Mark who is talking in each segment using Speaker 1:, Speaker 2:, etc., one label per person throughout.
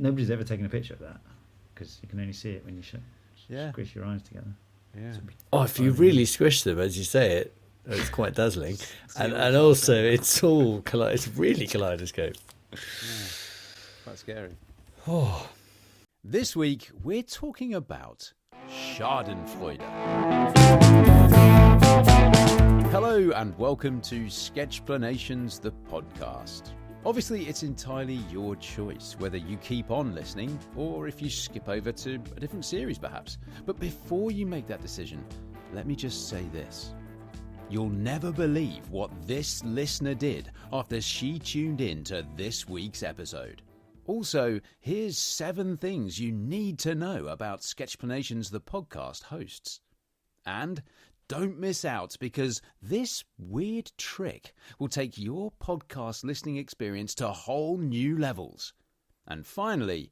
Speaker 1: nobody's ever taken a picture of that because you can only see it when you squish your eyes together.
Speaker 2: Yeah.
Speaker 3: Oh, if you really squish them, as you say it, it's quite dazzling, and also it's all it's really kaleidoscope.
Speaker 2: Yeah. Quite scary.
Speaker 3: Oh.
Speaker 2: This week we're talking about Schadenfreude. Hello and welcome to Sketchplanations, the podcast. Obviously, it's entirely your choice whether you keep on listening or if you skip over to a different series perhaps. But before you make that decision, let me just say this. You'll never believe what this listener did after she tuned in to this week's episode. Also, here's 7 things you need to know about Sketchplanations, the podcast hosts. And don't miss out, because this weird trick will take your podcast listening experience to whole new levels. And finally,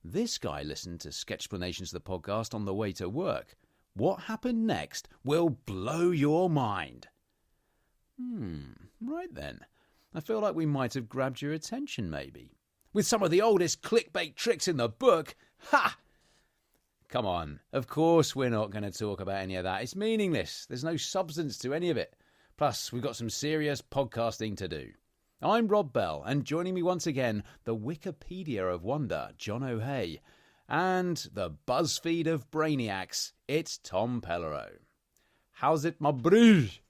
Speaker 2: this guy listened to Sketchplanations, the podcast, on the way to work. What happened next will blow your mind. Right then. I feel like we might have grabbed your attention, maybe. With some of the oldest clickbait tricks in the book. Ha! Come on, of course we're not going to talk about any of that. It's meaningless. There's no substance to any of it. Plus, we've got some serious podcasting to do. I'm Rob Bell, and joining me once again, the Wikipedia of Wonder, John O'Hay, and the BuzzFeed of Brainiacs, it's Tom Pellereau. How's it, my bruise?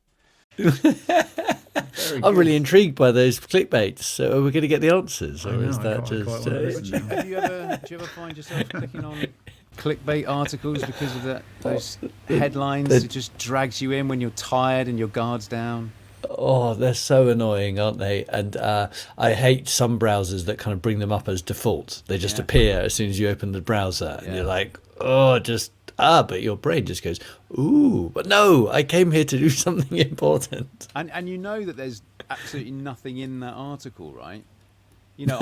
Speaker 3: I'm really intrigued by those clickbaits. So are we going to get the answers, or is that just?
Speaker 2: Do you ever find yourself clicking on clickbait articles because of those headlines? It just drags you in when you're tired and your guard's down.
Speaker 3: Oh, they're so annoying, aren't they? And I hate some browsers that kind of bring them up as default. They just appear as soon as you open the browser, and you're like, oh, but your brain just goes, ooh, but no, I came here to do something important.
Speaker 2: And you know that there's absolutely nothing in that article, right? You know,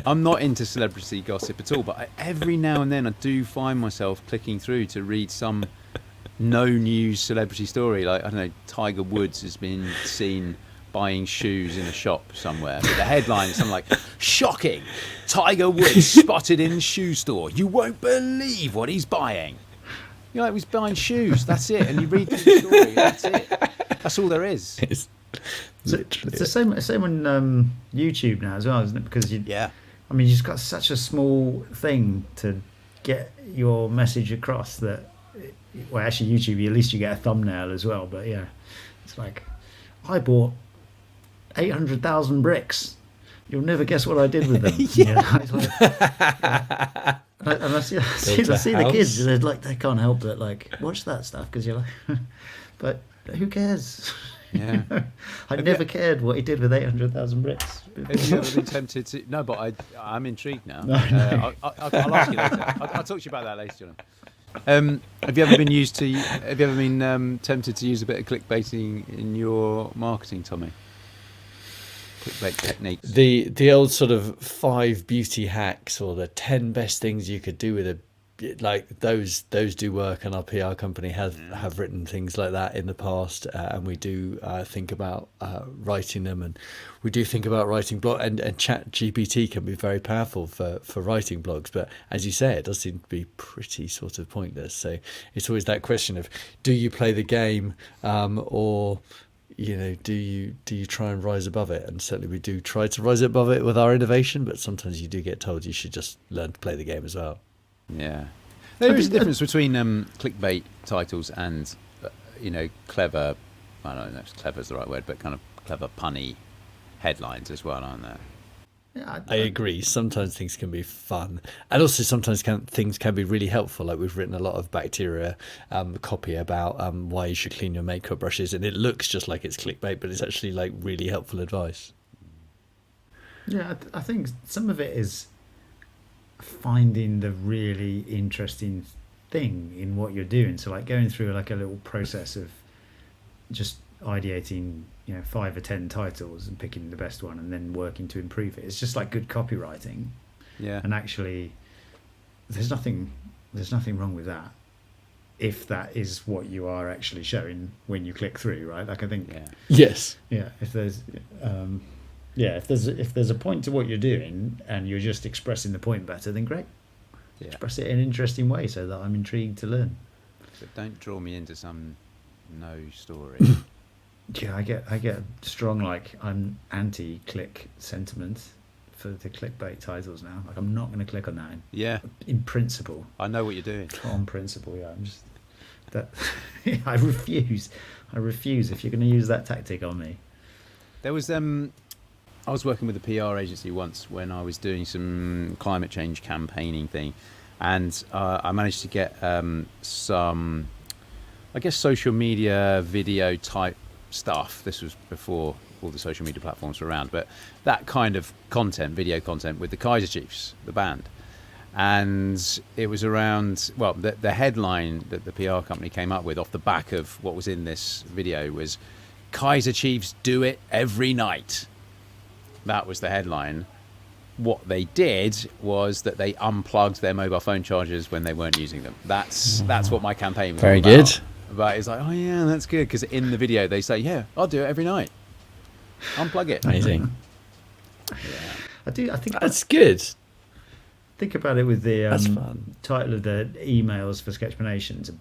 Speaker 2: I'm not into celebrity gossip at all, but every now and then I do find myself clicking through to read some no news celebrity story. Like, I don't know, Tiger Woods has been seen buying shoes in a shop somewhere. But the headline is something like, shocking, Tiger Woods spotted in shoe store. You won't believe what he's buying. You're like, he's buying shoes, that's it. And you read the story, that's it. That's all there is.
Speaker 3: It's
Speaker 1: the same on YouTube now as well, isn't it? Because you've just got such a small thing to get your message across that, well, actually YouTube, at least you get a thumbnail as well. But yeah, it's like, I bought 800,000 bricks. You'll never guess what I did with them. And I see the kids, they're like, they can't help but like watch that stuff because you're like, but who cares?
Speaker 2: Yeah,
Speaker 1: I never cared what he did with 800,000 bricks.
Speaker 2: Have you ever been tempted to? No, but I'm intrigued now.
Speaker 1: No.
Speaker 2: I'll ask you later. I'll talk to you about that later, John. Have you ever been tempted to use a bit of clickbaiting in your marketing, Tommy? Clickbait techniques.
Speaker 3: The old sort of 5 beauty hacks or the 10 best things you could do with those do work, and our PR company have written things like that in the past, and we do think about writing them, and we do think about writing blog, and Chat GPT can be very powerful for writing blogs, but as you say, it does seem to be pretty sort of pointless. So it's always that question of, do you play the game, or do you try and rise above it? And certainly we do try to rise above it with our innovation, but sometimes you do get told you should just learn to play the game as well.
Speaker 2: Yeah, there is a difference between clickbait titles and clever. I don't know if clever is the right word, but kind of clever punny headlines as well, aren't there?
Speaker 1: Yeah,
Speaker 3: I agree. Sometimes things can be fun, and also sometimes things can be really helpful. Like, we've written a lot of bacteria copy about why you should clean your makeup brushes, and it looks just like it's clickbait, but it's actually like really helpful advice.
Speaker 1: Yeah, I think some of it is finding the really interesting thing in what you're doing. So like going through like a little process of just ideating 5 or 10 titles and picking the best one and then working to improve it. It's just like good copywriting.
Speaker 2: Yeah.
Speaker 1: And actually there's nothing wrong with that if that is what you are actually showing when you click through, right? Like, I think
Speaker 3: yes,
Speaker 1: if there's Yeah, if there's a point to what you're doing and you're just expressing the point better, then great. Yeah. Express it in an interesting way so that I'm intrigued to learn.
Speaker 2: So don't draw me into some no story.
Speaker 1: Yeah, I get strong, like, I'm anti-click sentiment for the clickbait titles now. Like, I'm not going to click on that. In principle.
Speaker 2: I know what you're doing.
Speaker 1: On principle, yeah. I'm just that. I refuse. If you're going to use that tactic on me.
Speaker 2: There was I was working with a PR agency once when I was doing some climate change campaigning thing, and I managed to get some, I guess, social media video type stuff. This was before all the social media platforms were around, but that kind of content, video content, with the Kaiser Chiefs, the band. And it was around, well, the headline that the PR company came up with off the back of what was in this video was, Kaiser Chiefs do it every night. That was the headline. What they did was that they unplugged their mobile phone chargers when they weren't using them. That's what my campaign was
Speaker 3: very
Speaker 2: all about.
Speaker 3: good.
Speaker 2: But it's like, oh yeah, that's good, because in the video they say, yeah, I'll do it every night. Unplug it.
Speaker 3: Amazing.
Speaker 1: I think
Speaker 3: that's good.
Speaker 1: Think about it with the
Speaker 3: that's fun.
Speaker 1: Title of the emails for Sketchplanations a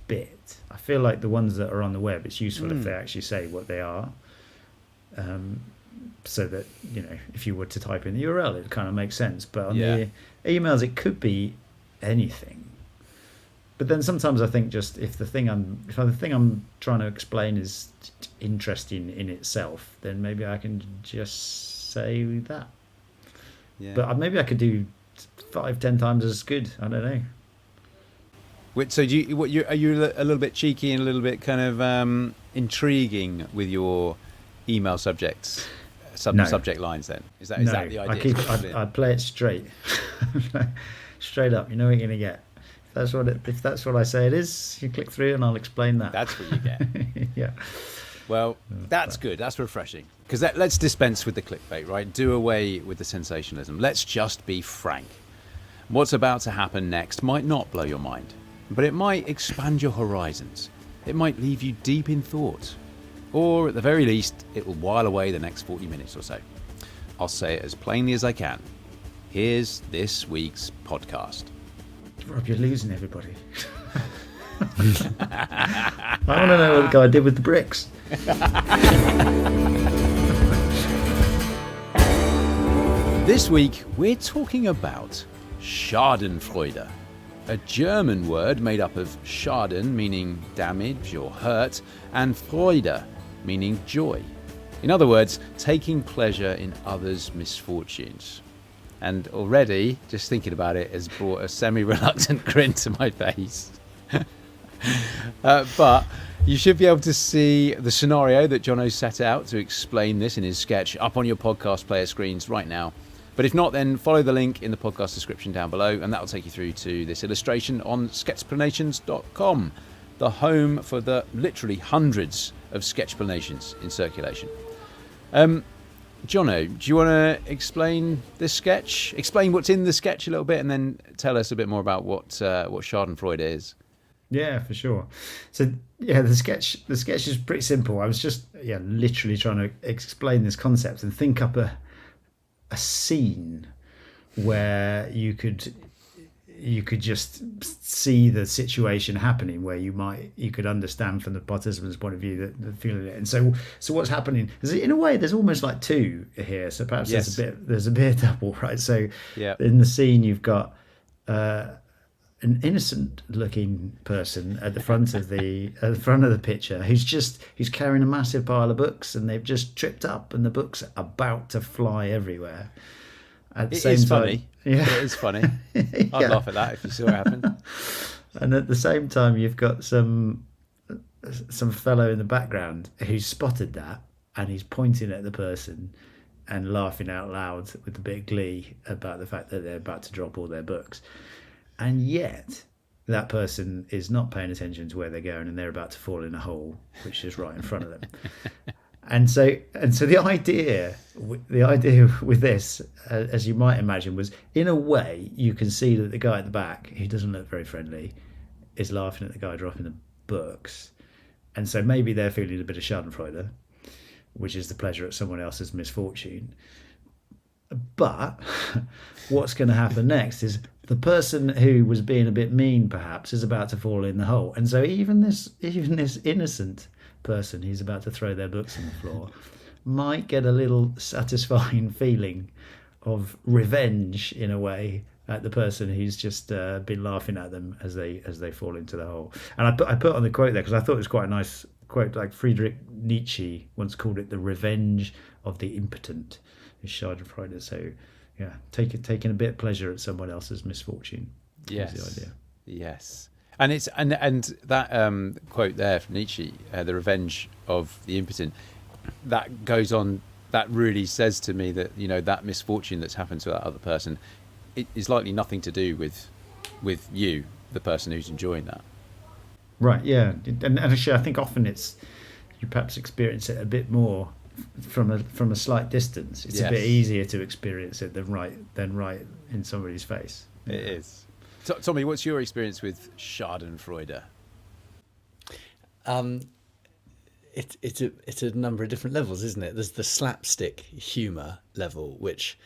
Speaker 1: bit. I feel like the ones that are on the web, it's useful if they actually say what they are. So that, you know, if you were to type in the URL, it kind of makes sense. But on the emails, it could be anything. But then sometimes I think just if the thing I'm trying to explain is interesting in itself, then maybe I can just say that. Yeah. But maybe I could do 5-10 times as good. I don't know.
Speaker 2: So are you a little bit cheeky and a little bit kind of intriguing with your email subjects? Subject lines then? Is that the idea?
Speaker 1: I play it straight. Straight up. You know what you're going to get. If that's what I say it is, you click through and I'll explain that.
Speaker 2: That's what you get.
Speaker 1: Yeah.
Speaker 2: Well, that's good. That's refreshing. Because let's dispense with the clickbait, right? Do away with the sensationalism. Let's just be frank. What's about to happen next might not blow your mind, but it might expand your horizons. It might leave you deep in thought. Or at the very least, it will while away the next 40 minutes or so. I'll say it as plainly as I can. Here's this week's podcast.
Speaker 1: Rob, you're losing everybody. I want to know what the guy did with the bricks.
Speaker 2: This week, we're talking about schadenfreude, a German word made up of schaden, meaning damage or hurt, and freude, meaning joy. In other words, taking pleasure in others' misfortunes. And already, just thinking about it has brought a semi-reluctant grin to my face. But you should be able to see the scenario that Jono set out to explain this in his sketch up on your podcast player screens right now. But if not, then follow the link in the podcast description down below, and that will take you through to this illustration on sketchplanations.com, the home for the literally hundreds of sketchplanations in circulation. Jono, do you want to explain this sketch? Explain what's in the sketch a little bit, and then tell us a bit more about what schadenfreude is.
Speaker 1: Yeah, for sure. So yeah, the sketch is pretty simple. I was just literally trying to explain this concept and think up a scene where you could just see the situation happening, where you could understand from the participant's point of view that they're feeling it. And so what's happening is, in a way, there's almost like two here. So perhaps there's a bit double, right? So in the scene, you've got an innocent-looking person at the front of the picture who's carrying a massive pile of books, and they've just tripped up, and the books are about to fly everywhere. At the same time,
Speaker 2: funny. Yeah, it is funny. I'd laugh at that if you saw it happen.
Speaker 1: And at the same time, you've got some fellow in the background who's spotted that, and he's pointing at the person and laughing out loud with a bit of glee about the fact that they're about to drop all their books. And yet, that person is not paying attention to where they're going, and they're about to fall in a hole, which is right in front of them. And so the idea with this, as you might imagine, was, in a way, you can see that the guy at the back, who doesn't look very friendly, is laughing at the guy dropping the books. And so maybe they're feeling a bit of schadenfreude. which is the pleasure at someone else's misfortune. But what's going to happen next is the person who was being a bit mean perhaps is about to fall in the hole. And so even this innocent person who's about to throw their books on the floor might get a little satisfying feeling of revenge in a way at the person who's just been laughing at them as they fall into the hole. And I put on the quote there because I thought it was quite a nice quote. Like Friedrich Nietzsche once called it the revenge of the impotent, is schadenfreude. So yeah, taking a bit of pleasure at someone else's misfortune.
Speaker 2: Yes,
Speaker 1: is the idea.
Speaker 2: Yes. And it's and that quote there from Nietzsche, the revenge of the impotent, that goes on. That really says to me that, you know, that misfortune that's happened to that other person, it is likely nothing to do with you, the person who's enjoying that.
Speaker 1: Right. Yeah. And actually, I think often it's you perhaps experience it a bit more from a slight distance. It's a bit easier to experience it than right in somebody's face.
Speaker 2: It is. Tommy, what's your experience with schadenfreude?
Speaker 3: It's a number of different levels, isn't it? There's the slapstick humour level, which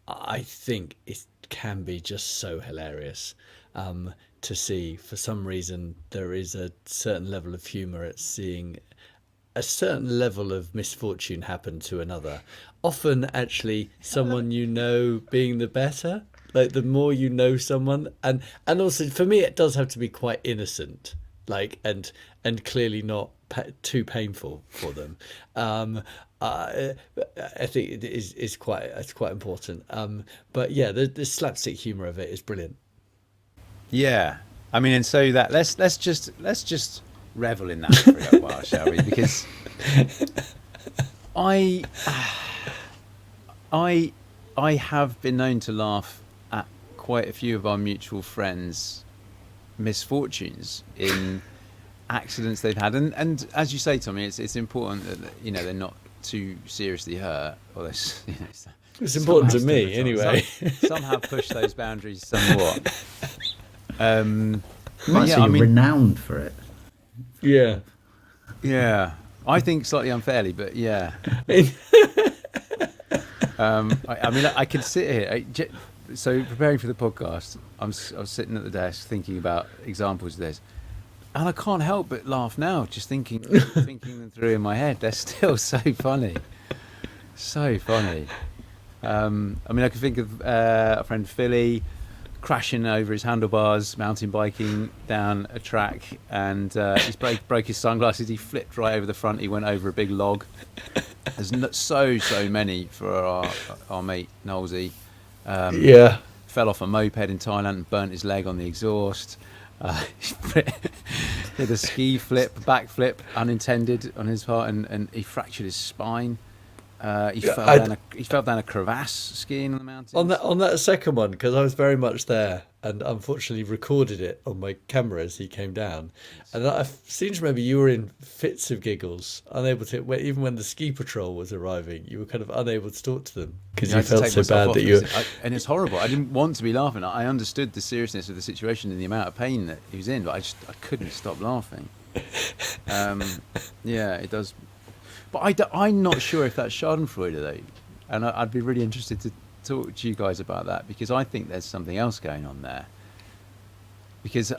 Speaker 3: I think it can be just so hilarious to see. For some reason, there is a certain level of humour at seeing a certain level of misfortune happen to another. Often, actually, someone you know being the better. Like the more you know someone, and also for me, it does have to be quite innocent, like and clearly not too painful for them. I think it is quite important. But yeah, the slapstick humour of it is brilliant.
Speaker 2: Yeah, I mean, and so that let's just revel in that for a little while, shall we? Because I have been known to laugh at quite a few of our mutual friends' misfortunes in accidents they've had, and as you say, Tommy, it's important that, you know, they're not too seriously hurt, or there's, you know,
Speaker 3: it's important to me anyway.
Speaker 2: Some have pushed those boundaries somewhat.
Speaker 1: You might say you're renowned for it.
Speaker 2: Yeah, I think slightly unfairly, but yeah. I mean, I could sit here. So preparing for the podcast, I was sitting at the desk thinking about examples of this, and I can't help but laugh now, just thinking them through in my head. They're still so funny, so funny. I mean, I could think of a friend Philly crashing over his handlebars, mountain biking down a track, and he broke his sunglasses. He flipped right over the front. He went over a big log. There's so many for our mate Knowlesy. Fell off a moped in Thailand and burnt his leg on the exhaust. Did a ski flip, back flip, unintended on his part, and he fractured his spine. He fell down a crevasse skiing on the mountains.
Speaker 3: On that second one, because I was very much there and unfortunately recorded it on my camera as he came down. And I seem to remember you were in fits of giggles, unable to, even when the ski patrol was arriving, you were kind of unable to talk to them because you felt so bad that you.
Speaker 2: And it's horrible. I didn't want to be laughing. I understood the seriousness of the situation and the amount of pain that he was in, but I couldn't stop laughing. Yeah, it does. But I'm not sure if that's schadenfreude though, and I'd be really interested to talk to you guys about that, because I think there's something else going on there. Because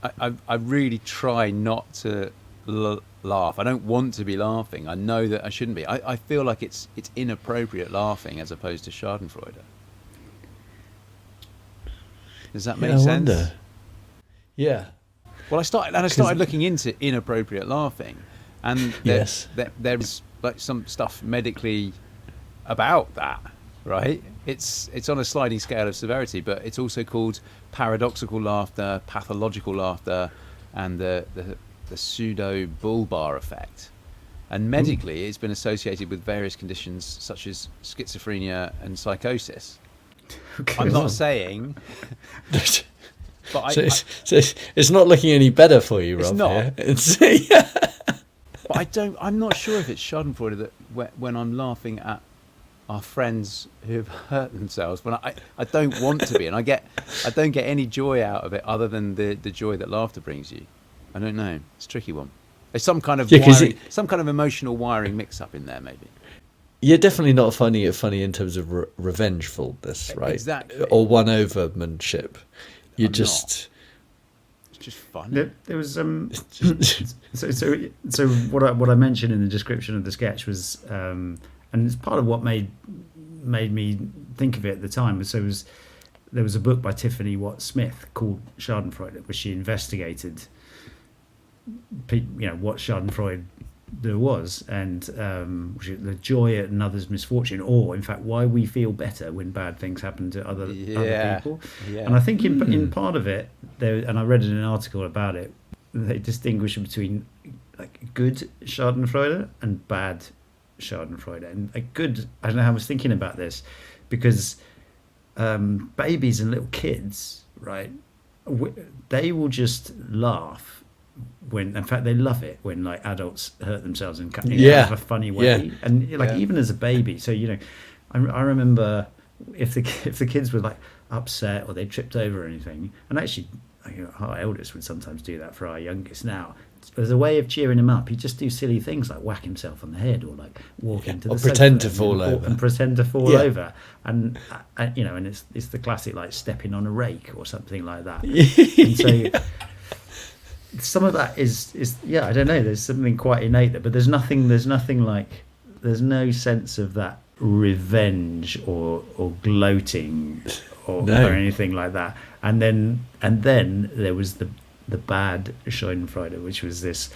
Speaker 2: I really try not to laugh. I don't want to be laughing. I know that I shouldn't be. I feel like it's inappropriate laughing as opposed to schadenfreude. Does that make sense?
Speaker 3: Wonder. Yeah.
Speaker 2: Well, I started looking into inappropriate laughing. And there is like some stuff medically about that, right? It's on a sliding scale of severity, but it's also called paradoxical laughter, pathological laughter, and the pseudo-bulbar effect. And medically, it's been associated with various conditions such as schizophrenia and psychosis. Okay. I'm not saying...
Speaker 3: but it's not looking any better for you, Rob.
Speaker 2: It's not. But I'm not sure if it's schadenfreude that when I'm laughing at our friends who have hurt themselves, when I don't want to be, and I don't get any joy out of it other than the joy that laughter brings you. I don't know. It's a tricky one. There's some kind of wiring, some kind of emotional wiring mix-up in there, maybe.
Speaker 3: You're definitely not finding it funny in terms of revengefulness, right?
Speaker 2: Exactly.
Speaker 3: Or one-overmanship. You're just...
Speaker 2: It's just fun.
Speaker 1: There was so what I mentioned in the description of the sketch was, and it's part of what made me think of it at the time. There was a book by Tiffany Watt Smith called Schadenfreude, where she investigated, what Schadenfreude there was, and the joy at another's misfortune, or in fact why we feel better when bad things happen to other people. And I think in part of it there, and I read in an article about it, they distinguish between like good Schadenfreude and bad Schadenfreude. And a good, I don't know, I was thinking about this because babies and little kids, right, they will just laugh when, in fact, they love it when like adults hurt themselves in kind of a funny way, and like even as a baby. So I remember if the kids were like upset or they tripped over or anything, and actually our eldest would sometimes do that for our youngest now. As a way of cheering him up, he'd just do silly things like whack himself on the head or like walk into the
Speaker 3: pretend to fall over
Speaker 1: and pretend to fall over, and and it's the classic like stepping on a rake or something like that. And so some of that is I don't know, there's something quite innate there, but there's no sense of that revenge or gloating or anything like that. And then there was the bad Schadenfreude, which was this,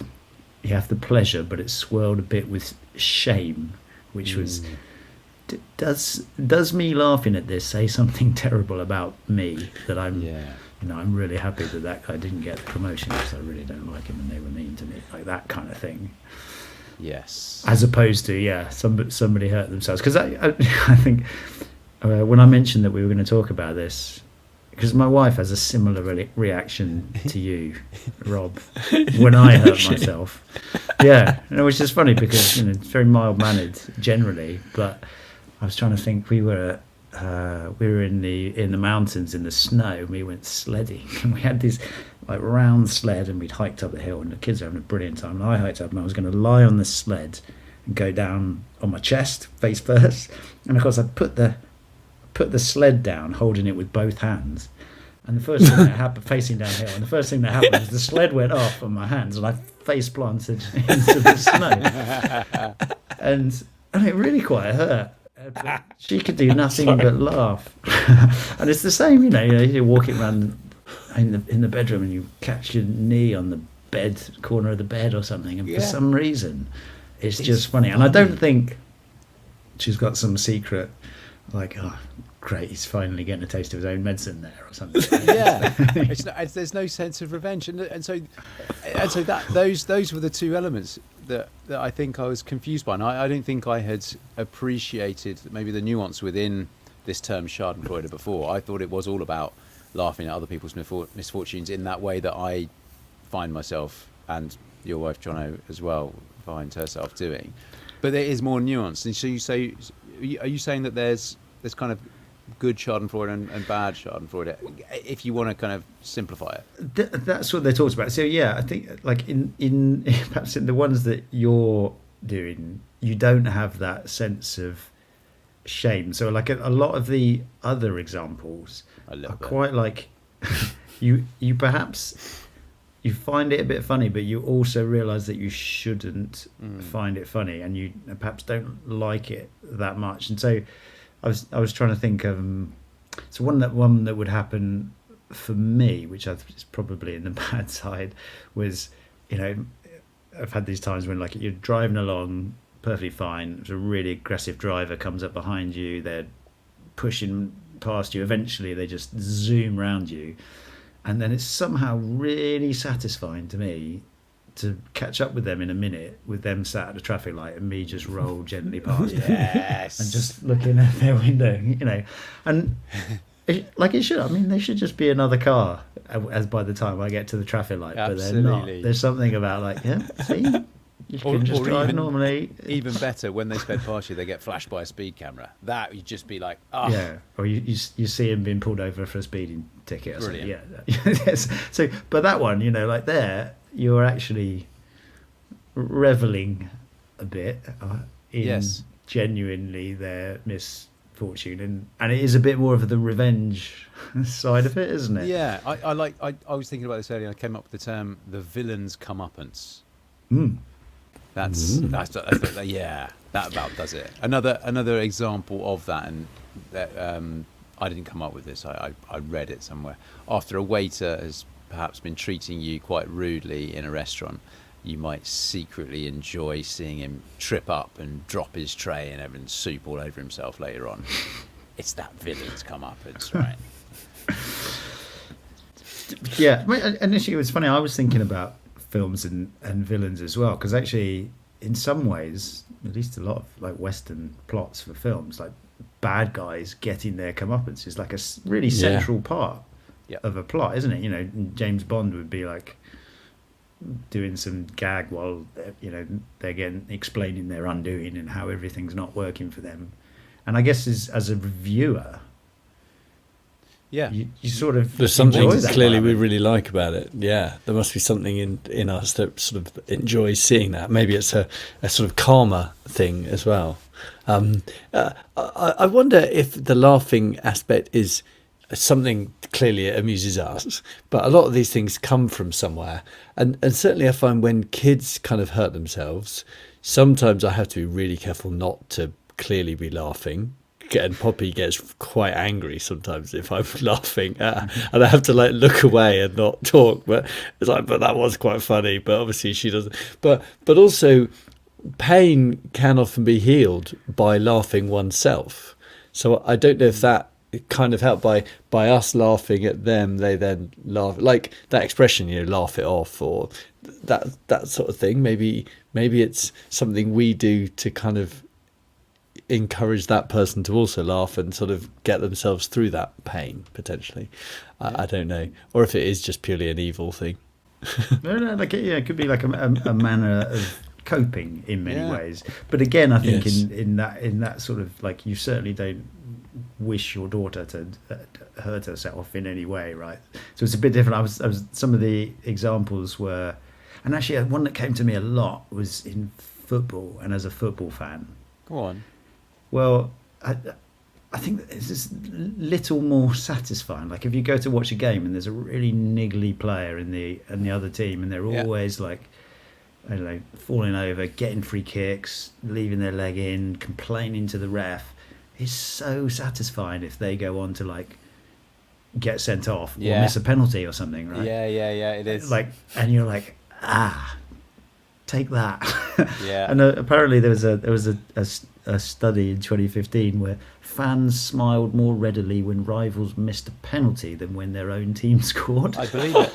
Speaker 1: you have the pleasure but it's swirled a bit with shame, which was does me laughing at this say something terrible about me, that I'm I'm really happy that guy didn't get the promotion because I really don't like him and they were mean to me, like that kind of thing.
Speaker 2: Yes.
Speaker 1: As opposed to somebody hurt themselves, because I think when I mentioned that we were going to talk about this, because my wife has a similar reaction to you, Rob, when I hurt myself. Which is funny because it's very mild mannered generally, but I was trying to think. We were in the mountains in the snow, and we went sledding, and we had this like round sled, and we'd hiked up the hill, and the kids were having a brilliant time, and I hiked up, and I was going to lie on the sled and go down on my chest face first, and of course I put the sled down, holding it with both hands, and the first thing that happened, facing downhill, and the first thing that happened was the sled went off on my hands, and I face planted into the snow, and it really quite hurt. But she could do nothing but laugh. And it's the same, you're walking around in the bedroom and you catch your knee on the corner of the bed or something, and for some reason it's just funny. And I don't think she's got some secret like, oh great, he's finally getting a taste of his own medicine there or something.
Speaker 2: There's no sense of revenge, and so that those were the two elements that I think I was confused by, and I don't think I had appreciated maybe the nuance within this term Schadenfreude before. I thought it was all about laughing at other people's misfortunes in that way that I find myself, and your wife Jono as well finds herself doing. But there is more nuance, and so are you saying that there's kind of good Schadenfreude and bad Schadenfreude, if you want to kind of simplify it?
Speaker 1: That's what they talked about. So I think like in perhaps in the ones that you're doing, you don't have that sense of shame. So like a lot of the other examples are quite like you perhaps you find it a bit funny, but you also realise that you shouldn't find it funny, and you perhaps don't like it that much. And so I was trying to think of so one that would happen for me, which is probably in the bad side, was I've had these times when like you're driving along perfectly fine, there's a really aggressive driver comes up behind you, they're pushing past you, eventually they just zoom around you, and then it's somehow really satisfying to me to catch up with them in a minute, with them sat at a traffic light and me just roll gently past them and just looking at their window, and it should. I mean, they should just be another car as by the time I get to the traffic light.
Speaker 2: Absolutely.
Speaker 1: But they're not. There's something about like, see, you can just drive
Speaker 2: even,
Speaker 1: normally.
Speaker 2: Even better, when they sped past you, they get flashed by a speed camera. That you'd just be like,
Speaker 1: or you see him being pulled over for a speeding ticket or
Speaker 2: brilliant.
Speaker 1: something. Yes. So, but that one, like there, you're actually reveling a bit in
Speaker 2: Yes.
Speaker 1: genuinely their misfortune, and it is a bit more of the revenge side of it, isn't it?
Speaker 2: Yeah, I was thinking about this earlier. I came up with the term the villain's comeuppance.
Speaker 1: Mm.
Speaker 2: That's yeah, that about does it. Another example of that, and that, I didn't come up with this. I read it somewhere. After a waiter has perhaps been treating you quite rudely in a restaurant, you might secretly enjoy seeing him trip up and drop his tray and having soup all over himself later on. It's that villain's comeuppance, right?
Speaker 1: Yeah, initially it was funny. I was thinking about films and villains as well, because actually, in some ways, at least a lot of like Western plots for films, like bad guys getting their comeuppance is like a really central part of a plot, isn't it? You know, James Bond would be like doing some gag while they're explaining their undoing and how everything's not working for them. And I guess as a viewer, you sort of
Speaker 3: there's something clearly we really like about it. Yeah, there must be something in us that sort of enjoys seeing that. Maybe it's a sort of karma thing as well. I wonder if the laughing aspect is something clearly it amuses us, but a lot of these things come from somewhere, and certainly I find when kids kind of hurt themselves, sometimes I have to be really careful not to clearly be laughing, and Poppy gets quite angry sometimes if I'm laughing and I have to like look away and not talk, but it's like, but that was quite funny, but obviously she doesn't, but also pain can often be healed by laughing oneself. So I don't know if that kind of helped by us laughing at them, they then laugh, like that expression, laugh it off, or that sort of thing. Maybe it's something we do to kind of encourage that person to also laugh and sort of get themselves through that pain potentially. I don't know, or if it is just purely an evil thing.
Speaker 1: No, like it could be like a manner of coping in many ways. But again, I think in that sort of, like, you certainly don't wish your daughter to hurt herself in any way, right? So it's a bit different. I was some of the examples were, and actually one that came to me a lot was in football, and as a football fan. Go on. Well, I think it's just little more satisfying. Like if you go to watch a game and there's a really niggly player in the other team, and they're always like, I don't know, falling over, getting free kicks, leaving their leg in, complaining to the ref. It's so satisfying if they go on to like get sent off or miss a penalty or something, right?
Speaker 2: Yeah, it is.
Speaker 1: Like, and you're like, take that.
Speaker 2: Yeah.
Speaker 1: And apparently there was a study in 2015 where fans smiled more readily when rivals missed a penalty than when their own team scored.
Speaker 2: I believe it.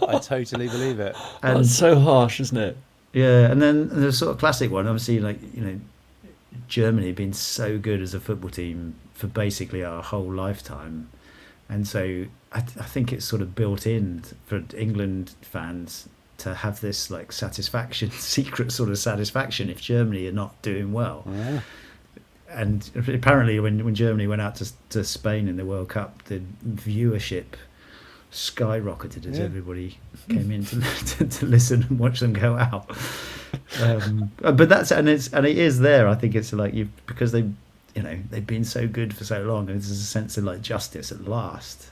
Speaker 2: I totally believe it.
Speaker 1: And
Speaker 3: it's so harsh, isn't it?
Speaker 1: Yeah, and then the sort of classic one, obviously, like, Germany being so good as a football team for basically our whole lifetime, and so I think it's sort of built in for England fans to have this like satisfaction, secret sort of satisfaction if Germany are not doing well.
Speaker 2: Yeah.
Speaker 1: And apparently when Germany went out to Spain in the World Cup, the viewership skyrocketed as everybody came in to listen and watch them go out. But that's and it is there. I think it's like because they've been so good for so long, and there's a sense of like justice at last.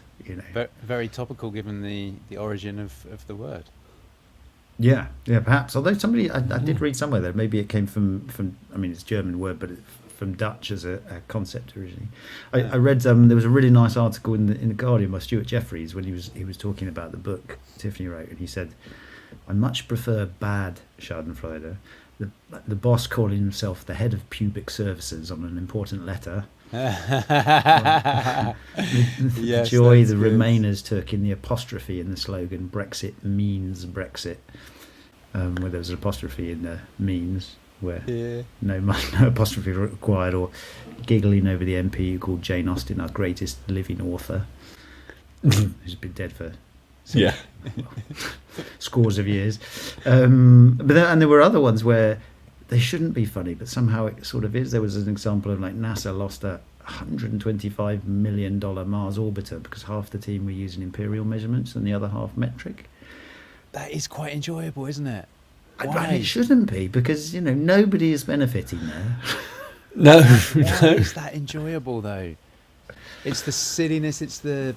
Speaker 2: Very topical given the origin of the word. Yeah,
Speaker 1: perhaps. Although somebody I did read somewhere that maybe it came from I mean it's a German word, but from Dutch as a concept originally. I read there was a really nice article in the Guardian by Stuart Jeffries when he was talking about the book Tiffany wrote, and he said, "I much prefer bad schadenfreude, the boss calling himself the head of pubic services on an important letter." The joy the Remainers took in the apostrophe in the slogan "Brexit means Brexit," where there was an apostrophe in the means, where no apostrophe required, or giggling over the MP who called Jane Austen our greatest living author, who's been dead for scores of years. But there were other ones where they shouldn't be funny, but somehow it sort of is. There was an example of like NASA lost a $125 million Mars orbiter because half the team were using imperial measurements and the other half metric.
Speaker 2: That is quite enjoyable, isn't it?
Speaker 1: And it shouldn't be, because nobody is benefiting there.
Speaker 3: No,
Speaker 2: Why is that enjoyable though? It's the silliness. It's the.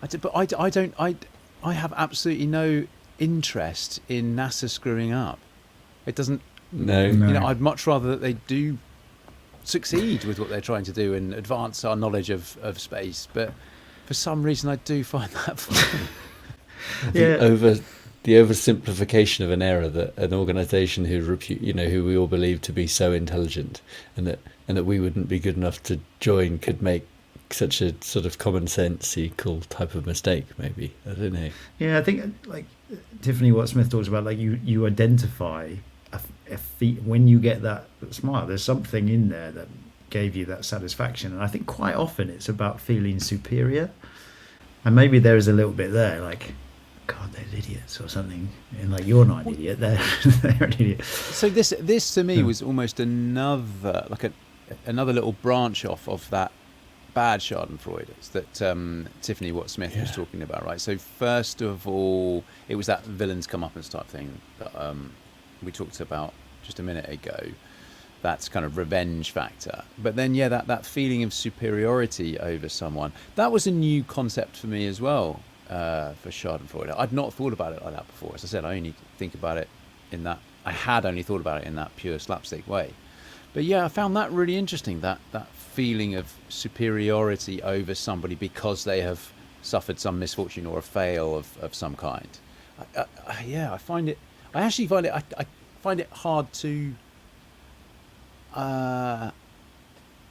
Speaker 2: I have absolutely no interest in NASA screwing up. It doesn't.
Speaker 3: No.
Speaker 2: I'd much rather that they do succeed with what they're trying to do and advance our knowledge of space. But for some reason, I do find that fun.
Speaker 3: The oversimplification of an error, that an organisation who we all believe to be so intelligent, and that we wouldn't be good enough to join, could make such a sort of common-sensical type of mistake. Maybe, I don't know.
Speaker 1: Yeah, I think like Tiffany Watt Smith talks about, like you identify a feat when you get that smile. There's something in there that gave you that satisfaction, and I think quite often it's about feeling superior, and maybe there is a little bit there, like, God, they're idiots or something, and like, you're not an idiot, they're an idiot.
Speaker 2: So this to me was almost another little branch off of that bad schadenfreude that Tiffany Watt Smith was talking about, right? So first of all, it was that villains comeuppance type thing that we talked about just a minute ago. That's kind of revenge factor. But then, that feeling of superiority over someone, that was a new concept for me as well. For schadenfreude, I'd not thought about it like that before. As I said, I had only thought about it in that pure slapstick way. But I found that really interesting, that feeling of superiority over somebody because they have suffered some misfortune or a fail of some kind. I find it hard to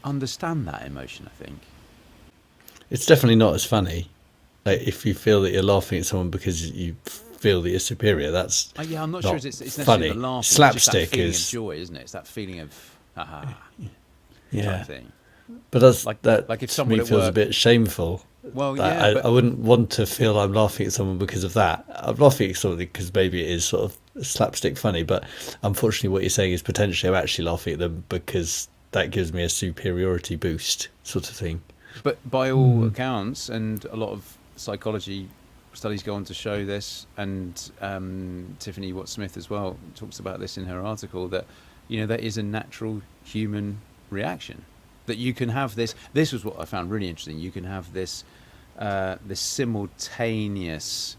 Speaker 2: understand that emotion, I think.
Speaker 3: It's definitely not as funny. Like, if you feel that you're laughing at someone because you feel that you're superior, that's
Speaker 2: I'm not sure it's necessarily
Speaker 3: funny.
Speaker 2: the laughing.
Speaker 3: Slapstick
Speaker 2: it's that feeling
Speaker 3: is
Speaker 2: of joy, isn't it? It's that feeling of type thing.
Speaker 3: But that's
Speaker 2: like if someone
Speaker 3: to me feels a bit shameful.
Speaker 2: Well,
Speaker 3: I wouldn't want to feel I'm laughing at someone because of that. I'm laughing at something because maybe it is sort of slapstick funny, but unfortunately what you're saying is potentially I'm actually laughing at them because that gives me a superiority boost, sort of thing.
Speaker 2: But by all accounts, and a lot of psychology studies go on to show this, and Tiffany Watt Smith as well talks about this in her article, that that is a natural human reaction, that you can have this was what I found really interesting. You can have this simultaneous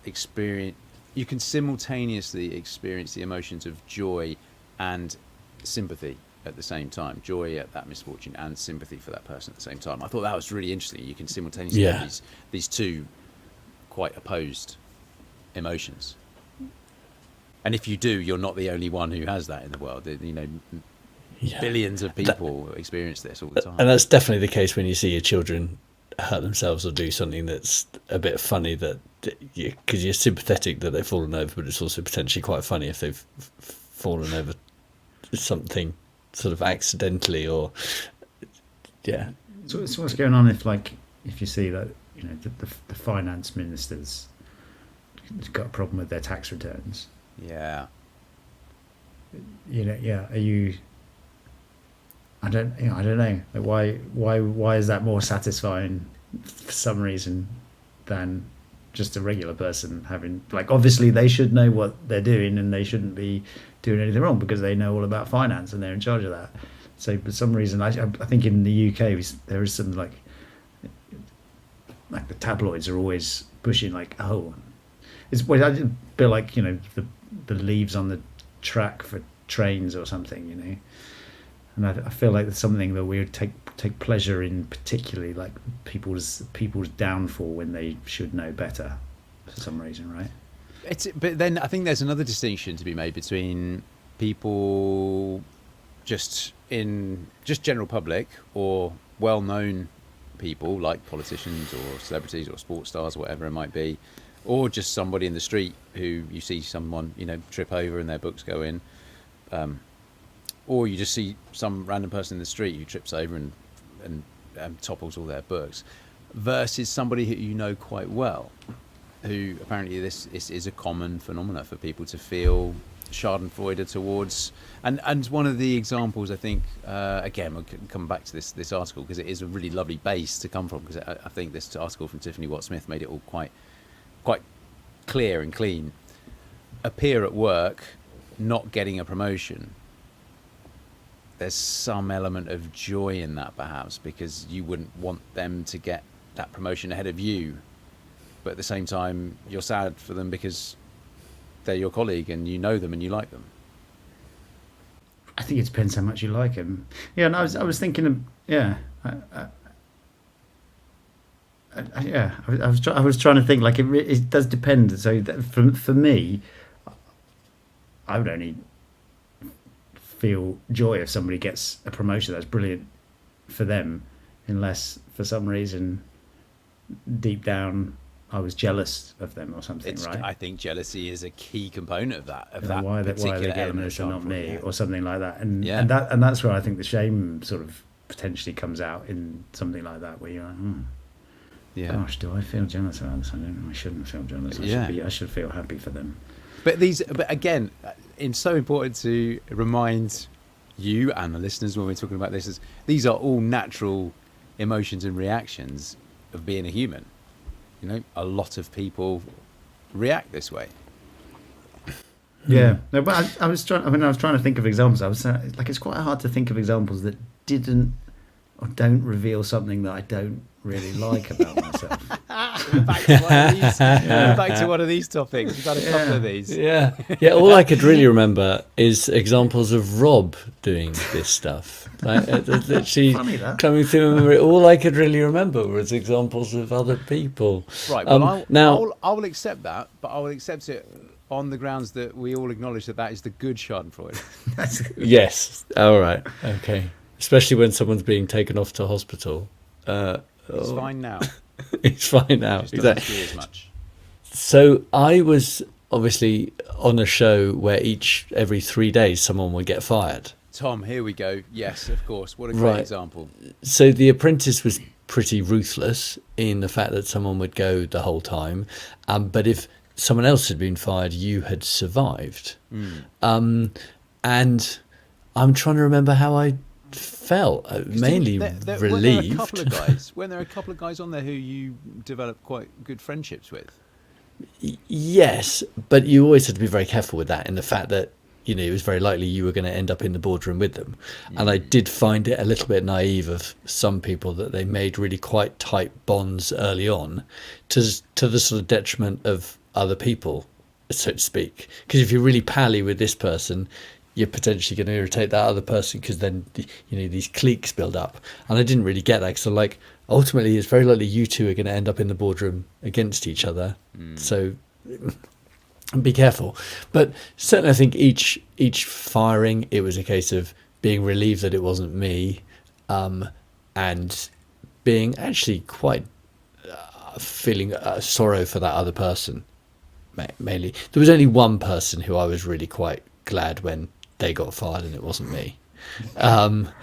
Speaker 2: experience. You can simultaneously experience the emotions of joy and sympathy at the same time, joy at that misfortune and sympathy for that person at the same time. I thought that was really interesting. You can simultaneously have these two quite opposed emotions. And if you do, you're not the only one who has that in the world. Billions of people experience this all the time.
Speaker 3: And that's definitely the case when you see your children hurt themselves or do something that's a bit funny, that because you're sympathetic that they've fallen over, but it's also potentially quite funny if they've fallen over something sort of accidentally, or
Speaker 1: So what's going on if you see that the finance minister's got a problem with their tax returns?
Speaker 2: Are
Speaker 1: you? I don't know. Like, why is that more satisfying for some reason than just a regular person having, like, obviously they should know what they're doing and they shouldn't be doing anything wrong because they know all about finance and they're in charge of that. So for some reason, I think in the UK there is some like the tabloids are always pushing like, it's a bit like the leaves on the track for trains or something, and I feel like there's something that we would take pleasure in, particularly like people's downfall when they should know better for some reason, right?
Speaker 2: But then I think there's another distinction to be made between people just general public or well-known people like politicians or celebrities or sports stars or whatever it might be, or just somebody in the street who you see someone trip over and their books go in, or you just see some random person in the street who trips over and topples all their books, versus somebody who you know quite well, who apparently this is a common phenomena for people to feel schadenfreude towards. And one of the examples, I think, again, we'll come back to this article because it is a really lovely base to come from, because I think this article from Tiffany Watt Smith made it all quite clear and clean. A peer at work not getting a promotion, there's some element of joy in that perhaps, because you wouldn't want them to get that promotion ahead of you, but at the same time you're sad for them because they're your colleague and you know them and you like them.
Speaker 1: I think it depends how much you like him. Yeah, and I was thinking of I was trying to think, like, it does depend. So for me, I would only feel joy if somebody gets a promotion. That's brilliant for them, unless for some reason deep down I was jealous of them or something. Right?
Speaker 2: I think jealousy is a key component of that.
Speaker 1: Why they're getting this and not me,
Speaker 2: yeah.
Speaker 1: or something like that. And that's where I think the shame sort of potentially comes out in something like that, where you're like, gosh, do I feel jealous about this? I shouldn't feel jealous. I should feel happy for them.
Speaker 2: But again, it's so important to remind you and the listeners when we're talking about this, is these are all natural emotions and reactions of being a human. You know, a lot of people react this way.
Speaker 1: Yeah, no, but I was trying to think of examples. I was like, it's quite hard to think of examples that didn't or don't reveal something that I don't really like about myself.
Speaker 2: Back to one of these topics. We've had a couple of these.
Speaker 3: Yeah. All I could really remember is examples of Rob doing this stuff. Like, literally coming through my memory. All I could really remember was examples of other people.
Speaker 2: Right. Well, I will accept that, but I will accept it on the grounds that we all acknowledge that is the good schadenfreude.
Speaker 3: Yes. All right. Okay. Especially when someone's being taken off to hospital.
Speaker 2: It's fine now.
Speaker 3: It's fine now.
Speaker 2: Just doesn't see as much.
Speaker 3: So I was obviously on a show where every 3 days someone would get fired.
Speaker 2: Tom, here we go. Yes, of course. What a great example.
Speaker 3: So The Apprentice was pretty ruthless in the fact that someone would go the whole time. But if someone else had been fired, you had survived. And I'm trying to remember how I felt. Mainly relieved.
Speaker 2: Weren't there a couple of guys on there who you developed quite good friendships with?
Speaker 3: Yes, but you always had to be very careful with that, in the fact that, you know, it was very likely you were going to end up in the boardroom with them. And I did find it a little bit naive of some people that they made really quite tight bonds early on, to the sort of detriment of other people, so to speak. Because if you're really pally with this person, you're potentially going to irritate that other person, because then, you know, these cliques build up. And I didn't really get that, because I'm like, ultimately it's very likely you two are going to end up in the boardroom against each other. So be careful. But certainly I think each firing, it was a case of being relieved that it wasn't me, and being actually quite feeling sorrow for that other person, mainly. There was only one person who I was really quite glad when they got fired, and it wasn't me. That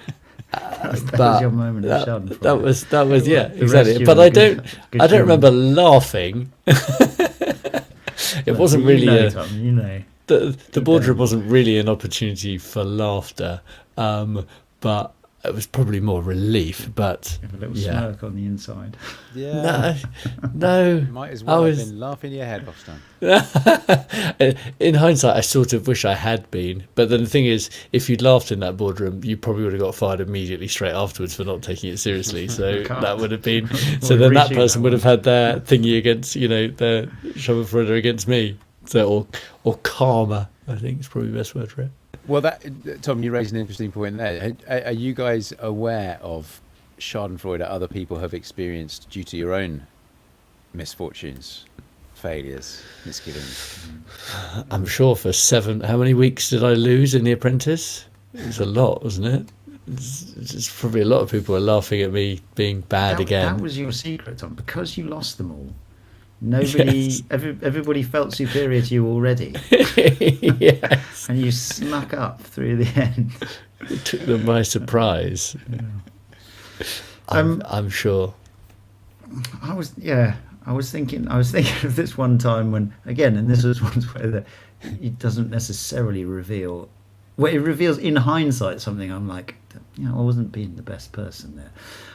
Speaker 1: was your moment of schadenfreude.
Speaker 3: That was yeah, exactly. But I don't remember laughing. It wasn't really the boardroom wasn't really an opportunity for laughter, but it was probably more relief. But
Speaker 1: a little smirk on the inside.
Speaker 3: Yeah, no.
Speaker 2: Might as well have been laughing your head off, Stan.
Speaker 3: In hindsight, I sort of wish I had been. But then the thing is, if you'd laughed in that boardroom, you probably would have got fired immediately straight afterwards for not taking it seriously. So that would have been. So then that person would have had their thingy against, you know, their schadenfreude against me. So or karma, I think is probably the best word for it.
Speaker 2: Well, Tom, you raised an interesting point there. Are you guys aware of schadenfreude that other people have experienced due to your own misfortunes, failures, misgivings?
Speaker 3: I'm sure for how many weeks did I lose in The Apprentice? It was a lot, wasn't it? It's probably a lot of people are laughing at me being bad again.
Speaker 1: That was your secret, Tom, because you lost them all. Everybody felt superior to you already.
Speaker 3: Yes.
Speaker 1: And you snuck up through the end.
Speaker 3: It took them by surprise. I'm sure.
Speaker 1: I was thinking of this one time when, again, and this was once where it doesn't necessarily reveal. Well, it reveals in hindsight something I'm like, I wasn't being the best person there.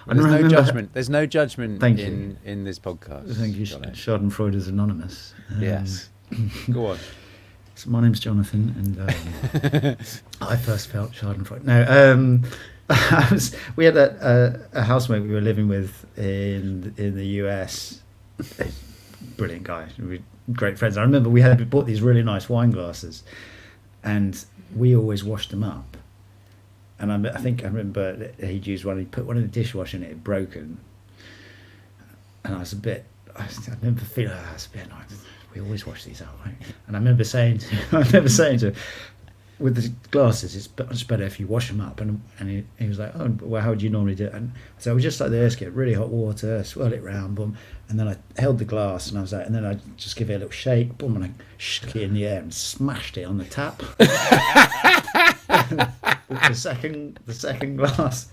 Speaker 2: Well, there's no judgment. There's no judgment
Speaker 1: Thank
Speaker 2: in this podcast.
Speaker 1: Thank you. Schadenfreude is anonymous.
Speaker 2: Yes. Go on.
Speaker 1: So my name's Jonathan, and I first felt Schadenfreude. No, we had a housemate we were living with in the US. Brilliant guy. We were great friends. I remember we bought these really nice wine glasses, and we always washed them up. And I remember that he'd used one. He put one in the dishwasher, and it had broken. And I remember feeling, it's a bit annoying. We always wash these out, right? And I remember saying to him, with the glasses, it's much better if you wash them up. And he was like, oh, well, how would you normally do it? And so I was just like this, get really hot water, swirl it round, boom. And then I held the glass, and I was like, and then I just give it a little shake, boom, and I shook it in the air and smashed it on the tap. the second glass.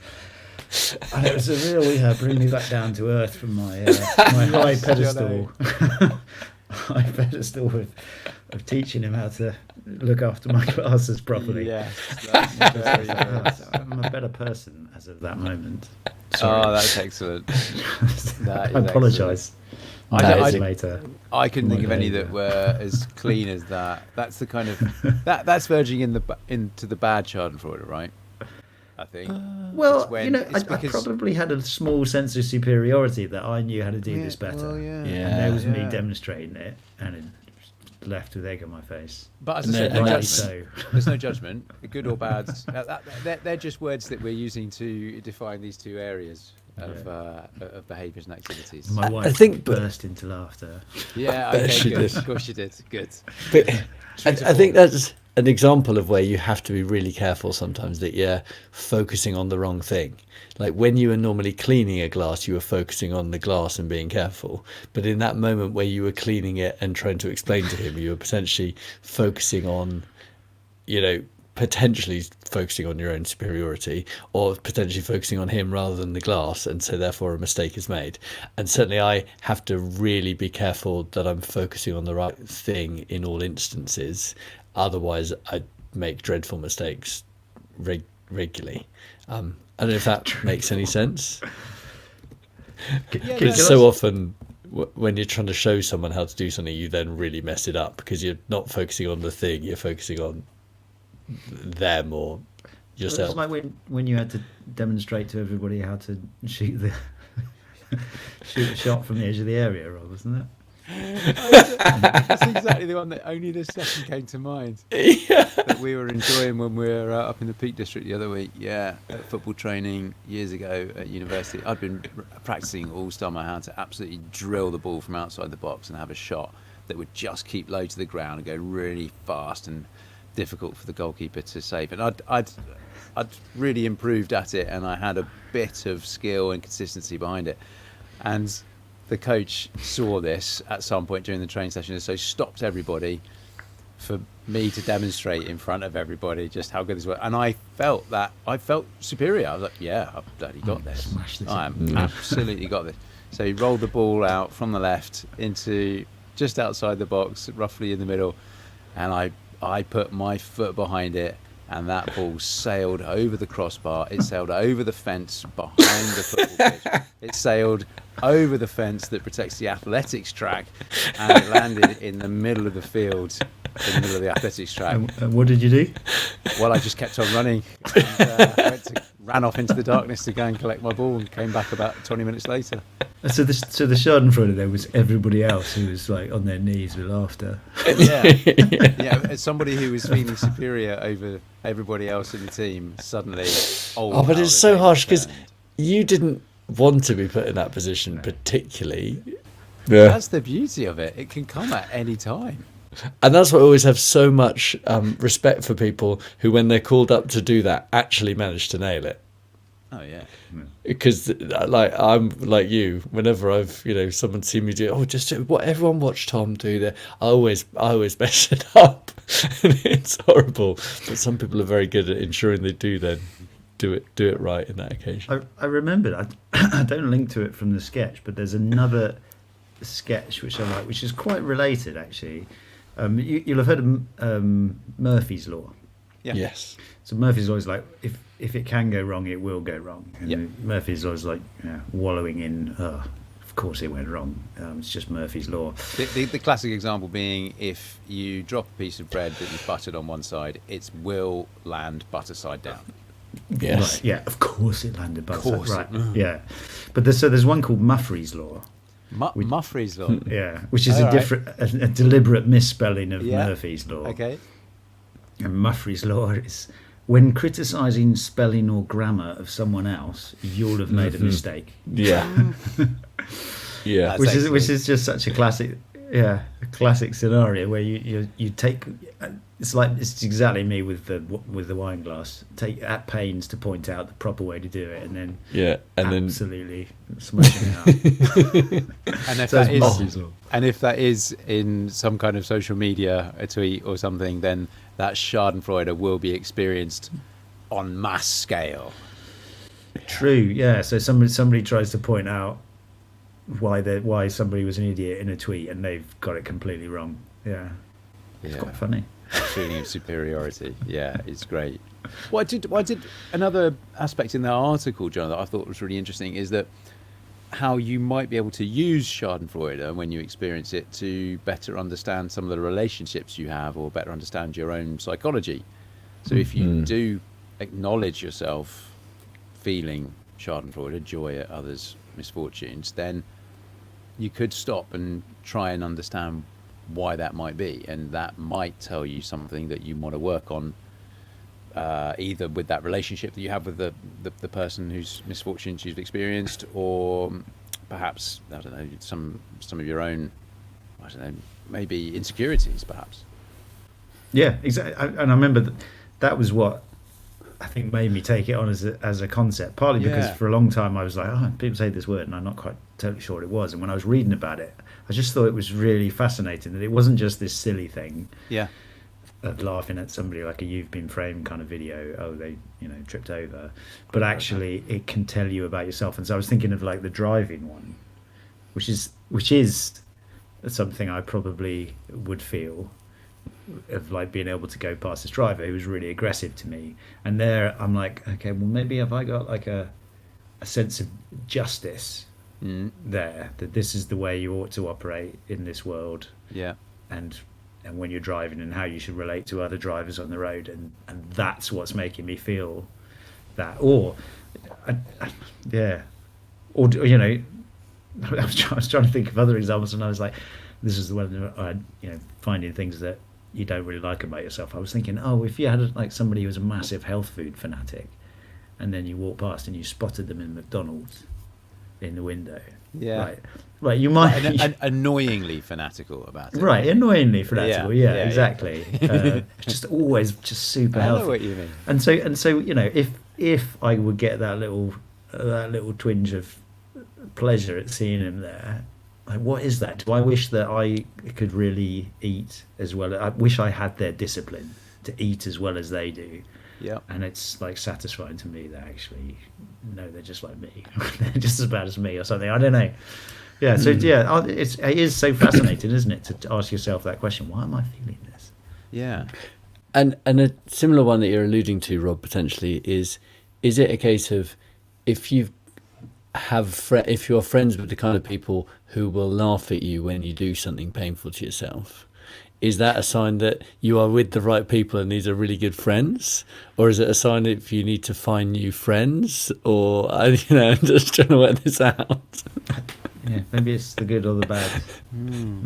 Speaker 1: And it was a real bring me back down to earth from my high pedestal. High pedestal of teaching him how to look after my glasses properly.
Speaker 2: Yes,
Speaker 1: I'm a better person as of that moment. Sorry.
Speaker 2: Oh, that's excellent.
Speaker 1: I apologise.
Speaker 2: I couldn't think of any that were as clean as that. That's the kind of that's verging into the bad Schadenfreude, right? I think.
Speaker 1: I probably had a small sense of superiority that I knew how to do this better.
Speaker 2: Well, yeah.
Speaker 1: And there was me demonstrating it, and it left with egg on my face.
Speaker 2: But as I said, there's no judgment, good or bad. They're just words that we're using to define these two areas of behaviours and activities.
Speaker 1: My wife burst into laughter.
Speaker 2: Yeah, okay, good. Of course she did. Good.
Speaker 3: But I think that's an example of where you have to be really careful sometimes that you're focusing on the wrong thing. Like when you were normally cleaning a glass, you were focusing on the glass and being careful. But in that moment where you were cleaning it and trying to explain to him, you were potentially focusing on, potentially focusing on your own superiority, or potentially focusing on him rather than the glass, and so therefore a mistake is made. And certainly I have to really be careful that I'm focusing on the right thing in all instances. Otherwise, I make dreadful mistakes regularly. I don't know if that makes any sense. Because so often, when you're trying to show someone how to do something, you then really mess it up because you're not focusing on the thing; you're focusing on them or yourself.
Speaker 1: It was like when you had to demonstrate to everybody how to shoot a shot from the edge of the area, Rob, wasn't it?
Speaker 2: That's exactly the one that only this second came to mind. That we were enjoying when we were up in the Peak District the other week. Yeah, at football training years ago at university. I'd been practicing all summer how to absolutely drill the ball from outside the box and have a shot that would just keep low to the ground and go really fast and difficult for the goalkeeper to save. And I'd really improved at it, and I had a bit of skill and consistency behind it. And the coach saw this at some point during the training session, and so stopped everybody for me to demonstrate in front of everybody just how good this was. And I felt superior. I was like, yeah, I've bloody got this. Absolutely got this. So he rolled the ball out from the left into just outside the box, roughly in the middle, and I put my foot behind it, and that ball sailed over the crossbar. It sailed over the fence behind the football pitch. It sailed over the fence that protects the athletics track, and it landed in the middle of the field, in the middle of the athletics track.
Speaker 1: And what did you do?
Speaker 2: Well, I just kept on running and ran off into the darkness to go and collect my ball, and came back about 20 minutes later.
Speaker 1: So the Schadenfreude there was everybody else who was like on their knees with laughter.
Speaker 2: Yeah. As somebody who was feeling superior over everybody else in the team, suddenly.
Speaker 3: But it's so harsh because you didn't want to be put in that position particularly.
Speaker 2: Yeah. That's the beauty of it. It can come at any time.
Speaker 3: And that's why I always have so much respect for people who, when they're called up to do that, actually manage to nail it.
Speaker 2: Oh yeah.
Speaker 3: Because I'm like you. Whenever I've someone seen me do just what everyone watch Tom do there, I always mess it up, and it's horrible. But some people are very good at ensuring they do it right in that occasion.
Speaker 1: I remembered. I don't link to it from the sketch, but there's another sketch which I like, which is quite related actually. You'll have heard of Murphy's Law.
Speaker 2: Yeah.
Speaker 3: Yes.
Speaker 1: So Murphy's always like, if it can go wrong, it will go wrong. And Murphy's always like, wallowing in, of course it went wrong. It's just Murphy's law.
Speaker 2: The classic example being, if you drop a piece of bread that you've buttered on one side, it will land butter side down.
Speaker 3: Yes.
Speaker 1: Right, yeah, of course it landed butter. Right. Yeah. But there's one called Muffrey's law.
Speaker 2: Muffrey's law.
Speaker 1: Yeah, which is a deliberate misspelling of Murphy's law.
Speaker 2: Okay.
Speaker 1: And Muffrey's law is, when criticising spelling or grammar of someone else, you'll have made a mistake.
Speaker 3: Yeah. Yeah.
Speaker 1: Which is just such a classic scenario where you take, it's exactly me with the wine glass. Take at pains to point out the proper way to do it, and then absolutely smash it out.
Speaker 2: And if that is in some kind of social media, a tweet or something, then that schadenfreude will be experienced on mass scale.
Speaker 1: True. Yeah. So somebody tries to point out why somebody was an idiot in a tweet, and they've got it completely wrong. Yeah. It's quite funny.
Speaker 2: Feeling of superiority. Yeah, it's great. What I did another aspect in that article, John, that I thought was really interesting is that how you might be able to use schadenfreude when you experience it to better understand some of the relationships you have, or better understand your own psychology. So if you do acknowledge yourself feeling schadenfreude, joy at others' misfortunes, then you could stop and try and understand why that might be, and that might tell you something that you want to work on, either with that relationship that you have with the person whose misfortunes you've experienced, or perhaps, I don't know, some of your own, I don't know, maybe insecurities perhaps.
Speaker 1: Yeah, exactly. And I remember that was what I think made me take it on as a concept, partly because for a long time I was like, people say this word and I'm not quite totally sure what it was, and when I was reading about it, I just thought it was really fascinating that it wasn't just this silly thing of laughing at somebody like a "you've been framed" kind of video, they tripped over, but actually it can tell you about yourself. And so I was thinking of like the driving one, which is something I probably would feel, of like being able to go past this driver who was really aggressive to me, and there I'm like, okay, well maybe have I got like a sense of justice there, that this is the way you ought to operate in this world, and when you're driving, and how you should relate to other drivers on the road, and that's what's making me feel that. Or I was trying to think of other examples, and I was like, this is the one, finding things that you don't really like about yourself. I was thinking, if you had like somebody who was a massive health food fanatic, and then you walk past and you spotted them in McDonald's in the window, right, you might
Speaker 2: annoyingly fanatical about it,
Speaker 1: right? Annoyingly fanatical, exactly. Just always just super healthy.
Speaker 2: I know what you mean.
Speaker 1: And so if I would get that little twinge of pleasure at seeing him there, like, what is that? Do I wish that I could really eat as well? I wish I had their discipline to eat as well as they do.
Speaker 2: Yeah.
Speaker 1: And it's like satisfying to me that actually, no, they're just like me. They're just as bad as me or something. I don't know. Yeah. So it is so fascinating, isn't it, to ask yourself that question? Why am I feeling this?
Speaker 2: Yeah.
Speaker 3: And a similar one that you're alluding to, Rob, potentially is it a case of if you're friends with the kind of people who will laugh at you when you do something painful to yourself, is that a sign that you are with the right people and these are really good friends? Or is it a sign that you need to find new friends? Or, I'm just trying to work this out.
Speaker 1: Yeah, maybe it's the good or the bad.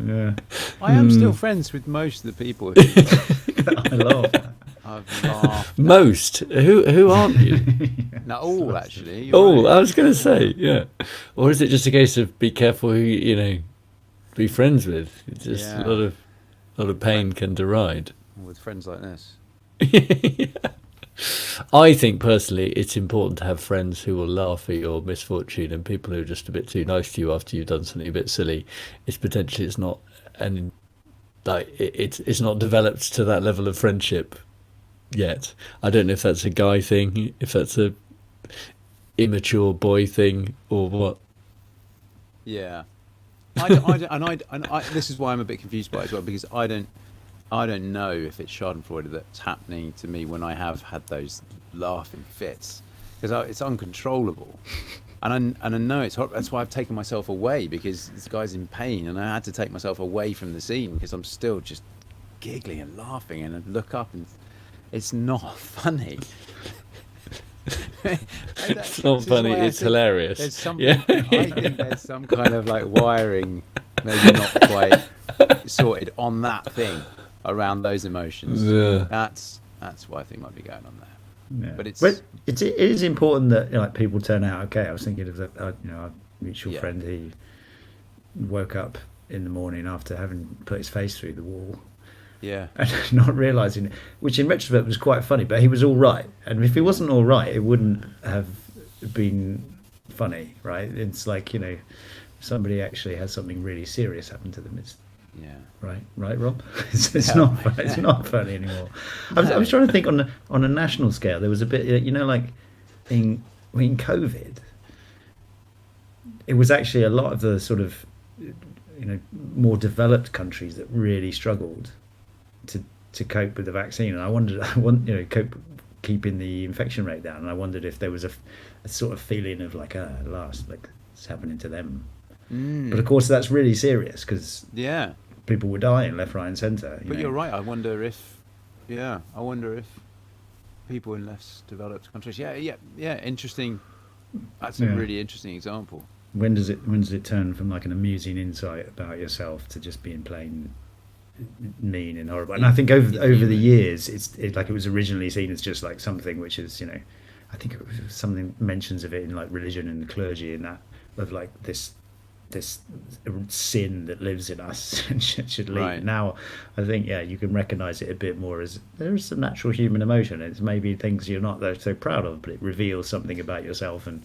Speaker 1: Yeah.
Speaker 2: I am still friends with most of the people.
Speaker 1: I love that.
Speaker 2: I've laughed.
Speaker 3: Most? Who aren't you?
Speaker 2: No, all actually.
Speaker 3: All,
Speaker 2: right.
Speaker 3: I was going to say, yeah. Or is it just a case of be careful who you be friends with? It's just a lot of pain can deride.
Speaker 2: With friends like this.
Speaker 3: I think personally it's important to have friends who will laugh at your misfortune, and people who are just a bit too nice to you after you've done something a bit silly. It's not developed to that level of friendship yet. I don't know if that's a guy thing, if that's a immature boy thing, or what.
Speaker 2: Yeah. I this is why I'm a bit confused by it as well, because I don't I don't know if it's schadenfreude that's happening to me when I have had those laughing fits, because it's uncontrollable. And I know it's horrible. That's why I've taken myself away, because this guy's in pain, and I had to take myself away from the scene because I'm still just giggling and laughing, and I look up and it's not funny.
Speaker 3: It's not funny, it's hilarious.
Speaker 2: There's something, I think there's some kind of like wiring, maybe not quite sorted on that thing around those emotions.
Speaker 3: Yeah.
Speaker 2: That's what I think might be going on there.
Speaker 1: Yeah.
Speaker 2: But
Speaker 1: it is important that, you know, like, people turn out okay. I was thinking of that, our mutual friend. He woke up in the morning after having put his face through the wall.
Speaker 2: Yeah.
Speaker 1: And not realising it, which in retrospect was quite funny, but he was all right. And if he wasn't all right, it wouldn't have been funny, right? It's like, you know, somebody actually has something really serious happen to them. It's right, Rob. It's not funny anymore. I was trying to think on a national scale. There was a bit, you know, like in COVID, it was actually a lot of the sort of, you know, more developed countries that really struggled to cope with the vaccine. And I wondered, keeping the infection rate down. And I wondered if there was a sort of feeling of like, at last, like it's happening to them. But of course, that's really serious, because people were dying left, right, and centre.
Speaker 2: But you're right. I wonder if people in less developed countries. Yeah. Interesting. That's a really interesting example.
Speaker 1: When does it turn from like an amusing insight about yourself to just being plain mean and horrible? And I think over the years, it like, it was originally seen as just like something which is, you know, I think it was something mentions of it in like religion and clergy, and that of like this sin that lives in us and should leave. Right. Now I think you can recognise it a bit more as there's some natural human emotion. It's maybe things you're not so proud of, but it reveals something about yourself, and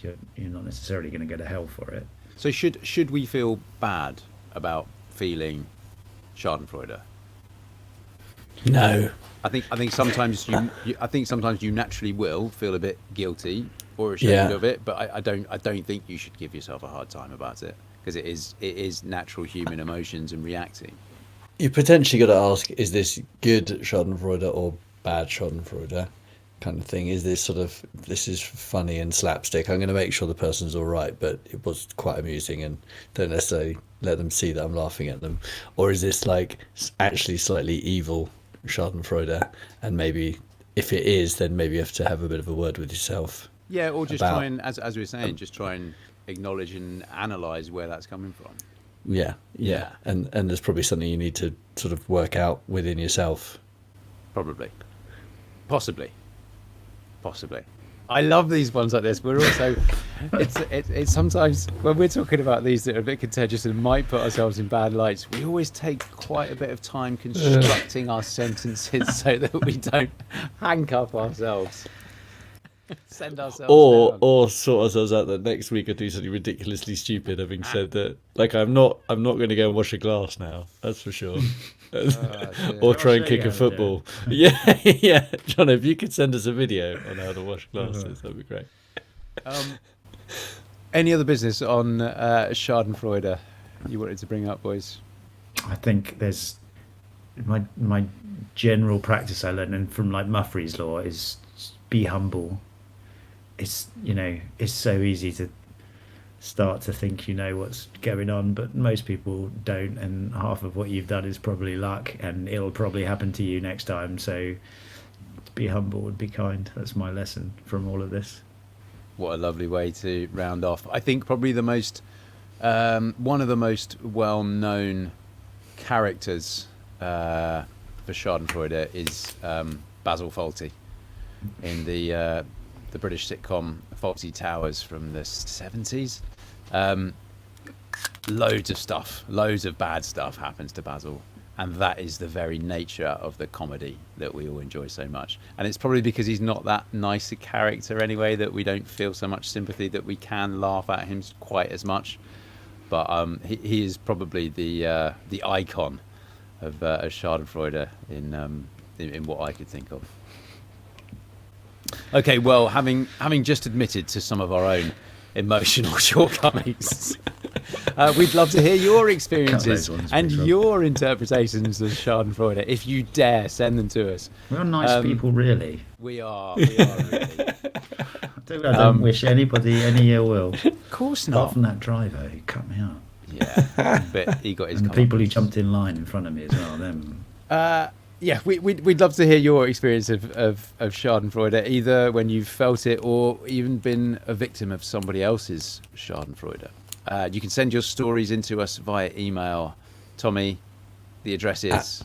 Speaker 1: you're not necessarily going to go to hell for it.
Speaker 2: So should we feel bad about feeling schadenfreude?
Speaker 3: No.
Speaker 2: I think sometimes you naturally will feel a bit guilty or ashamed of it, but I don't think you should give yourself a hard time about it, because it is natural human emotions and reacting.
Speaker 3: You potentially got to ask, is this good schadenfreude or bad schadenfreude kind of thing? Is this this is funny and slapstick, I'm going to make sure the person's all right, but it was quite amusing, and don't necessarily let them see that I'm laughing at them? Or is this like actually slightly evil schadenfreude, and maybe if it is, then maybe you have to have a bit of a word with yourself.
Speaker 2: Yeah, or just try and, as we were saying, just try and acknowledge and analyse where that's coming from.
Speaker 3: Yeah. And there's probably something you need to sort of work out within yourself. Possibly. I love these ones like this. We're also, it's sometimes when we're talking about these that are a bit contentious and might put ourselves in bad lights, we always take quite a bit of time constructing our sentences so that we don't handcuff ourselves. Send ourselves down. Or sort ourselves out that next week or do something ridiculously stupid, having said that, like, I'm not going to go and wash a glass now, that's for sure. Or try and kick a football. Yeah. John, if you could send us a video on how to wash glasses, that'd be great.
Speaker 2: Any other business on schadenfreude you wanted to bring up, boys?
Speaker 1: I think there's my general practice I learned, and from like Muffrey's law, is be humble. It's so easy to start to think you know what's going on, but most people don't, and half of what you've done is probably luck, and it'll probably happen to you next time. So be humble and be kind. That's my lesson from all of this.
Speaker 2: What a lovely way to round off. I think probably the most one of the most well-known characters for schadenfreude is Basil Fawlty in the British sitcom Fawlty Towers from the 70s. Loads of bad stuff happens to Basil, and that is the very nature of the comedy that we all enjoy so much. And it's probably because he's not that nice a character anyway that we don't feel so much sympathy, that we can laugh at him quite as much. But he is probably the icon of schadenfreude in what I could think of. Okay, well, having just admitted to some of our own emotional shortcomings, We'd love to hear your experiences and
Speaker 1: ones,
Speaker 2: your interpretations of Schadenfreude. If you dare, send them to us.
Speaker 1: We're nice people, really.
Speaker 2: We are really.
Speaker 1: I don't wish anybody any ill will.
Speaker 2: Of course not.
Speaker 1: Apart from that driver who cut me out.
Speaker 2: Yeah, but he got his.
Speaker 1: And the people who jumped in line in front of me as well. Them.
Speaker 2: Yeah, we'd love to hear your experience of Schadenfreude, either when you've felt it or even been a victim of somebody else's Schadenfreude. You can send your stories into us via email. Tommy, the address is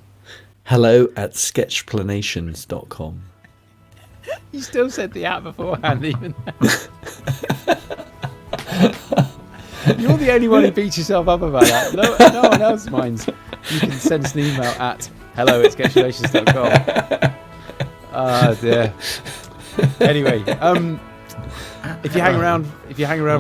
Speaker 3: hello@sketchplanations.com.
Speaker 2: You still said the app beforehand, even. You're the only one who beats yourself up about that. No one else minds. You can send us an email at hello@sketchplanations.com. Oh dear. Anyway, if you hang around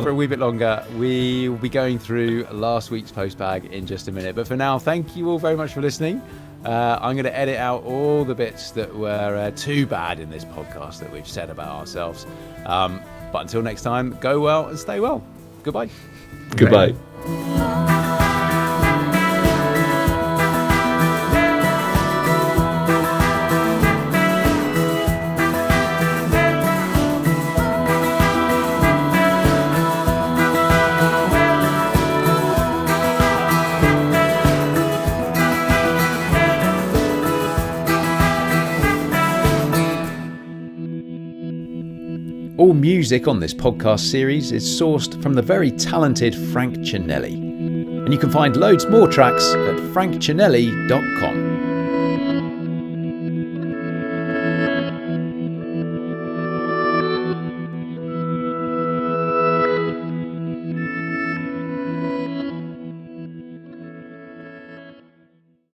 Speaker 2: for a wee bit longer, we will be going through last week's postbag in just a minute. But for now, thank you all very much for listening. I'm going to edit out all the bits that were too bad in this podcast that we've said about ourselves. But until next time, go well and stay well. Goodbye.
Speaker 3: Goodbye.
Speaker 2: All music on this podcast series is sourced from the very talented Frank Cinelli. And you can find loads more tracks at frankcinelli.com.